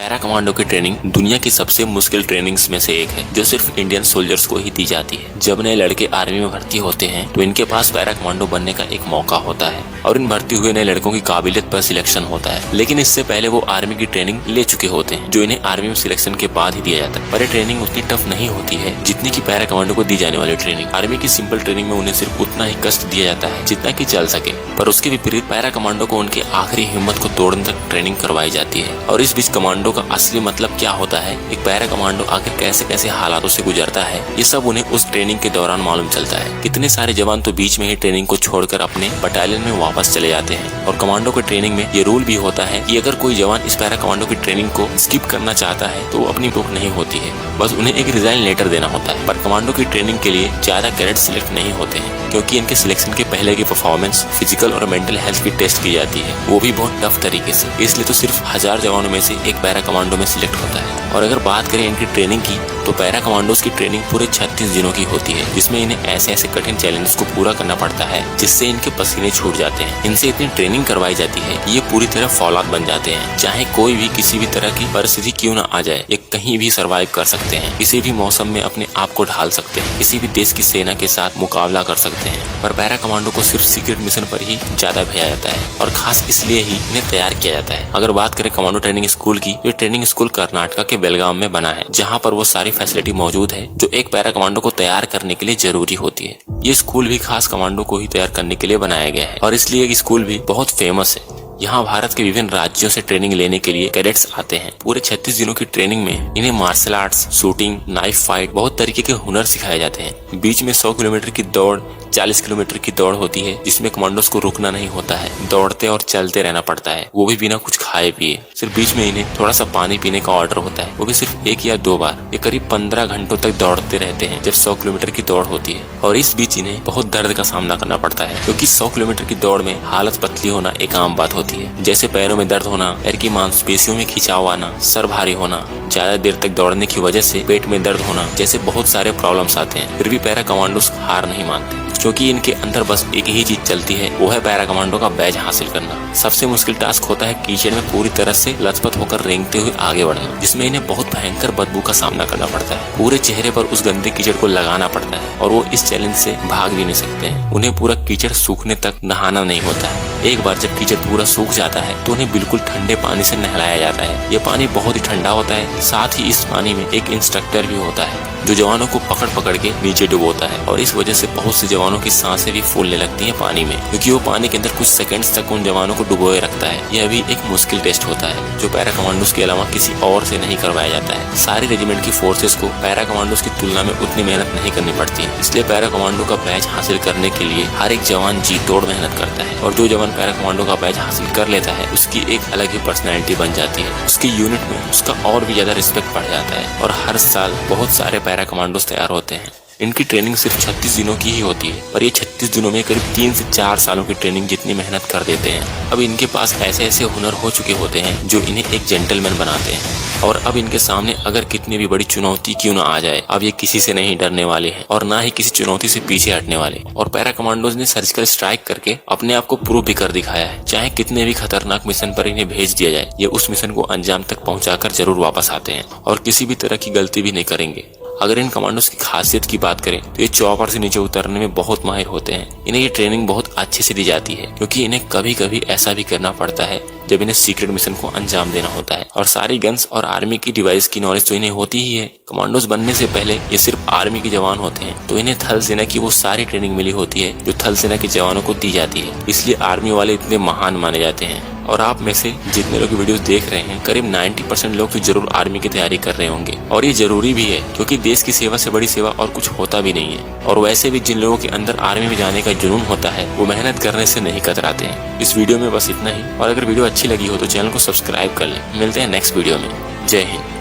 Para commando की training दुनिया की सबसे मुश्किल ट्रेनिंग्स में से एक है, जो सिर्फ इंडियन सोल्जर्स को ही दी जाती है। जब नए लड़के आर्मी में भर्ती होते हैं तो इनके पास पैरा कमांडो बनने का एक मौका होता है और इन भर्ती हुए नए लड़कों की काबिलियत पर सिलेक्शन होता है। लेकिन इससे पहले वो आर्मी की ट्रेनिंग ले चुके होते हैं, जो इन्हें आर्मी में सिलेक्शन के बाद ही दिया जाता है। पर ये ट्रेनिंग उतनी टफ नहीं होती है जितनी की पैरा कमांडो को दी जाने वाली ट्रेनिंग। आर्मी की सिंपल ट्रेनिंग में उन्हें सिर्फ उतना ही कष्ट दिया जाता है जितना की चल सके, पर उसके विपरीत पैरा कमांडो को उनकी आखिरी हिम्मत को तोड़ने तक ट्रेनिंग करवाई जाती है। और इस बीच कमांडो का असली मतलब क्या होता है, एक पैरा कमांडो आखिर कैसे कैसे हालातों से गुजरता है, ये सब उन्हें उस ट्रेनिंग के दौरान मालूम चलता है। कितने सारे जवान तो बीच में ही ट्रेनिंग को छोड़कर अपने बटालियन में वापस चले जाते हैं। और कमांडो की ट्रेनिंग में ये रूल भी होता है कि अगर कोई जवान इस पैरा कमांडो की ट्रेनिंग को स्किप करना चाहता है तो अपनी बुक नहीं होती है, बस उन्हें एक रिजाइन लेटर देना होता है। पर कमांडो की ट्रेनिंग के लिए ज्यादा कैडेट सिलेक्ट नहीं होते हैं, क्योंकि इनके सिलेक्शन के पहले की परफॉर्मेंस, फिजिकल और मेंटल हेल्थ की टेस्ट की जाती है, वो भी बहुत टफ तरीके से। इसलिए तो सिर्फ 1000 जवानों में से एक पैरा कमांडो में सिलेक्ट होता है। और अगर बात करें इनकी ट्रेनिंग की, तो पैरा कमांडोज की ट्रेनिंग पूरे 36 दिनों की होती है, जिसमें इन्हें ऐसे ऐसे कठिन चैलेंज को पूरा करना पड़ता है जिससे इनके पसीने छूट जाते हैं। इनसे इतनी ट्रेनिंग करवाई जाती है, ये पूरी तरह फौलाद बन जाते हैं। चाहे कोई भी किसी भी तरह की परिस्थिति क्यों ना आ जाए, ये कहीं भी सरवाइव कर सकते हैं, किसी भी मौसम में अपने आप को ढाल सकते हैं, किसी भी देश की सेना के साथ मुकाबला कर सकते हैं। पर पैरा कमांडो को सिर्फ सीक्रेट मिशन पर ही ज्यादा भेजा जाता है और खास इसलिए ही इन्हें तैयार किया जाता है। अगर बात करें कमांडो ट्रेनिंग स्कूल की, ये ट्रेनिंग स्कूल कर्नाटका के बेलगाम में बना है, जहाँ पर वो सारी फैसिलिटी मौजूद है जो एक पैरा कमांडो को तैयार करने के लिए जरूरी होती है। ये स्कूल भी खास कमांडो को ही तैयार करने के लिए बनाया गया है और इसलिए ये स्कूल भी बहुत फेमस है। यहाँ भारत के विभिन्न राज्यों से ट्रेनिंग लेने के लिए कैडेट्स आते हैं। पूरे 36 दिनों की ट्रेनिंग में इन्हें martial arts, shooting, knife fight, बहुत तरीके के हुनर सिखाए जाते हैं। बीच में 100 किलोमीटर की दौड़, 40 किलोमीटर की दौड़ होती है, जिसमें कमांडोज को रुकना नहीं होता है, दौड़ते और चलते रहना पड़ता है, वो भी बिना कुछ खाए पिए। सिर्फ बीच में इन्हें थोड़ा सा पानी पीने का ऑर्डर होता है, वो भी सिर्फ 1 या 2 बार। ये करीब 15 घंटों तक दौड़ते रहते हैं जब 100 किलोमीटर की दौड़ होती है। और इस बीच इन्हें बहुत दर्द का सामना करना पड़ता है, क्योंकि 100 किलोमीटर की दौड़ में हालत पतली होना एक आम बात होती है, जैसे पैरों में दर्द होना, पैर की मांसपेशियों में खिंचाव आना, सर भारी होना, ज्यादा देर तक दौड़ने की वजह से पेट में दर्द होना, जैसे बहुत सारे प्रॉब्लम्स आते हैं। फिर भी पैरा कमांडोज हार नहीं मानते, क्योंकि इनके अंदर बस एक ही चीज चलती है, वो है पैरा कमांडो का बैज हासिल करना। सबसे मुश्किल टास्क होता है कीचड़ में पूरी तरह से लथपथ होकर रेंगते हुए आगे बढ़ना, जिसमें इन्हें बहुत भयंकर बदबू का सामना करना पड़ता है। पूरे चेहरे पर उस गंदे कीचड़ को लगाना पड़ता है और वो इस चैलेंज से भाग भी नहीं सकते हैं। उन्हें पूरा कीचड़ सूखने तक नहाना नहीं होता है। एक बार जब कीचड़ पूरा सूख जाता है तो उन्हें बिल्कुल ठंडे पानी से नहलाया जाता है। ये पानी बहुत ही ठंडा होता है, साथ ही इस पानी में एक इंस्ट्रक्टर भी होता है जो जवानों को पकड़ पकड़ के नीचे डुबोता है। और इस वजह से बहुत से जवानों की सांसें भी फूलने लगती हैं पानी में, क्योंकि वो पानी के अंदर कुछ सेकंड्स तक उन जवानों को डुबोए रखता है। यह भी एक मुश्किल टेस्ट होता है जो पैरा कमांडोज के अलावा किसी और से नहीं करवाया जाता है। सारी रेजिमेंट की फोर्सेस को पैरा कमांडोज की तुलना में उतनी मेहनत नहीं करनी पड़ती है, इसलिए पैरा कमांडो का बैच हासिल करने के लिए हर एक जवान जी तोड़ मेहनत करता है। और जो जवान पैरा कमांडो का बैच हासिल कर लेता है, उसकी एक अलग ही पर्सनैलिटी बन जाती है। उसकी यूनिट में उसका और भी ज्यादा रिस्पेक्ट बढ़ जाता है और हर साल बहुत सारे पैरा कमांडोज तैयार होते हैं। इनकी ट्रेनिंग सिर्फ 36 दिनों की ही होती है, पर ये 36 दिनों में करीब 3 से 4 सालों की ट्रेनिंग जितनी मेहनत कर देते हैं। अब इनके पास ऐसे ऐसे हुनर हो चुके होते हैं जो इन्हें एक जेंटलमैन बनाते हैं। और अब इनके सामने अगर कितनी भी बड़ी चुनौती क्यों ना आ जाए, अब ये किसी से नहीं डरने वाले हैं और ना ही किसी चुनौती से पीछे हटने वाले। और पैरा कमांडोज ने सर्जिकल स्ट्राइक करके अपने आप को प्रूव भी कर दिखाया है। चाहे कितने भी खतरनाक मिशन पर इन्हें भेज दिया जाए, ये उस मिशन को अंजाम तक पहुंचाकर जरूर वापस आते हैं और किसी भी तरह की गलती भी नहीं करेंगे। अगर इन कमांडोज की खासियत की बात करें तो ये चॉपर से नीचे उतरने में बहुत माहिर होते हैं। इन्हें ये ट्रेनिंग बहुत अच्छे से दी जाती है, क्योंकि इन्हें कभी कभी ऐसा भी करना पड़ता है जब इन्हें सीक्रेट मिशन को अंजाम देना होता है। और सारी गन्स और आर्मी की डिवाइस की नॉलेज तो इन्हें होती ही है। कमांडोज बनने से पहले ये सिर्फ आर्मी के जवान होते हैं, तो इन्हें थल सेना की वो सारी ट्रेनिंग मिली होती है जो थल सेना के जवानों को दी जाती है। इसलिए आर्मी वाले इतने महान माने जाते हैं। और आप में से जितने लोग वीडियोस देख रहे हैं, करीब 90% लोग तो जरूर आर्मी की तैयारी कर रहे होंगे। और ये जरूरी भी है, क्योंकि देश की सेवा से बड़ी सेवा और कुछ होता भी नहीं है। और वैसे भी जिन लोगों के अंदर आर्मी में जाने का जुनून होता है, वो मेहनत करने से नहीं कतराते हैं। इस वीडियो में बस इतना ही, और अगर वीडियो अच्छी लगी हो तो चैनल को सब्सक्राइब कर लें। मिलते हैं नेक्स्ट वीडियो में। जय हिंद।